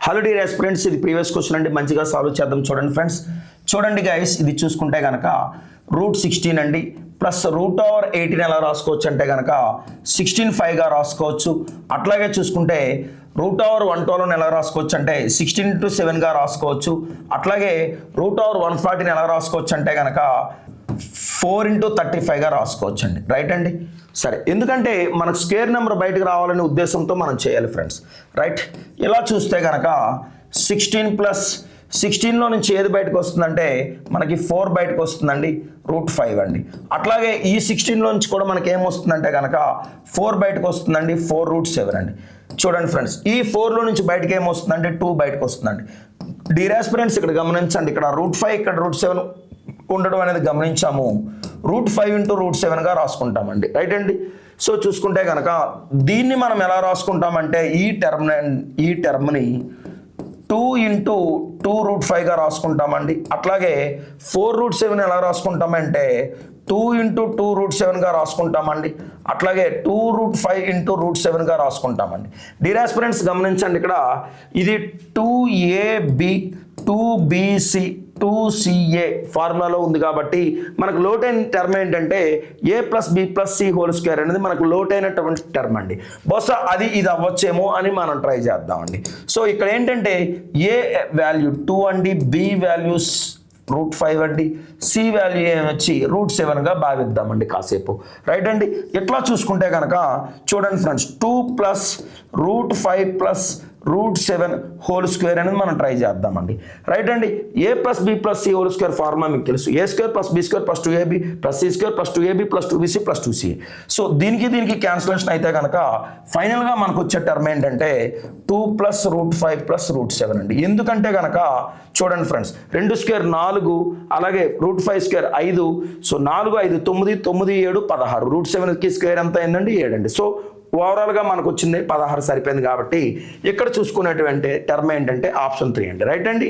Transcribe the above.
Hello dear aspirants, ఇది previous question అండి. మంచిగా సాల్వ్ చేద్దాం. చూడండి ఫ్రెండ్స్, చూడండి గైస్, ఇది చూసుకుంటే కనుక √16 అండి ప్లస్ √18 ఎలా రాసుకోవచ్చు అంటే కనుక 16/5గా రాసుకోవచ్చు. అట్లాగే చూసుకుంటే √112 ఎలా రాసుకోవచ్చు అంటే 16/7గా రాసుకోవచ్చు. అట్లాగే √140 ఎలా రాసుకోవచ్చు అంటే కనుక 4/35గా రాసుకోవచ్చు అండి. రైట్ అండి. సరే, ఎందుకంటే మనకు స్క్వేర్ నెంబర్ బయటకు రావాలనే ఉద్దేశంతో మనం చేయాలి ఫ్రెండ్స్. రైట్, ఇలా చూస్తే కనుక 16 + 16లో నుంచి ఏది బయటకు వస్తుందంటే మనకి 4 బయటకు వస్తుందండి, √5 అండి. అట్లాగే ఈ 16లో నుంచి కూడా మనకి ఏమొస్తుందంటే కనుక 4 బయటకు వస్తుందండి, 4√7 అండి. చూడండి ఫ్రెండ్స్, ఈ 4లో నుంచి బయటకు ఏమొస్తుందంటే 2 బయటకు వస్తుందండి. డియర్ ఆస్పిరెంట్స్, ఇక్కడ గమనించండి, ఇక్కడ √5 ఇక్కడ √7 ఉండడం అనేది గమనించాము. √5 × √7గా రాసుకుంటామండి. రైట్ అండి. సో చూసుకుంటే కనుక దీన్ని మనం ఎలా రాసుకుంటామంటే ఈ టర్మ్ని 2 × 2√5గా రాసుకుంటామండి. అట్లాగే 4√7 ఎలా రాసుకుంటామంటే 2 × 2√7గా రాసుకుంటామండి. అట్లాగే 2√5 × √7గా రాసుకుంటామండి. డియర్ ఆస్పిరెంట్స్, గమనించండి, ఇక్కడ ఇది 2AB 2BC 2CA ఫార్ములాలో ఉంది కాబట్టి మనకు లోటైన టర్మ్ ఏంటంటే A + B + C హోల్² అనేది మనకు లోటైనటువంటి టర్మ్ అండి. బహుశా అది ఇది అవ్వచ్చేమో అని మనం ట్రై చేద్దామండి. సో ఇక్కడ ఏంటంటే A వాల్యూ 2 అండి, B వాల్యూస్ √5 అండి, C వాల్యూ ఏమొచ్చి √7గా భావిద్దామండి కాసేపు. రైట్ అండి. ఎట్లా చూసుకుంటే కనుక చూడండి ఫ్రెండ్స్, 2 + √5 + √7 హోల్² అనేది మనం ట్రై చేద్దామండి. రైట్ అండి. A + B + C హోల్² ఫార్ములా మీకు తెలుసు. A² + B² + 2AB + C² + 2AB + 2BC + 2CA. So దీనికి క్యాన్సిలేషన్ అయితే కనుక ఫైనల్గా మనకు వచ్చే టర్మ్ ఏంటంటే 2 + √5 + √7 అండి. ఎందుకంటే కనుక చూడండి ఫ్రెండ్స్, 2² 4, అలాగే √5² 5. సో 4 5 9 9 7 16. √7కి స్క్వేర్ ఎంత అయిందండి? 7 అండి. సో ఓవరాల్గా మనకు వచ్చింది 16 సరిపోయింది. కాబట్టి ఇక్కడ చూసుకునేటువంటి టర్మ్ ఏంటంటే ఆప్షన్ 3 అండి. రైట్ అండి.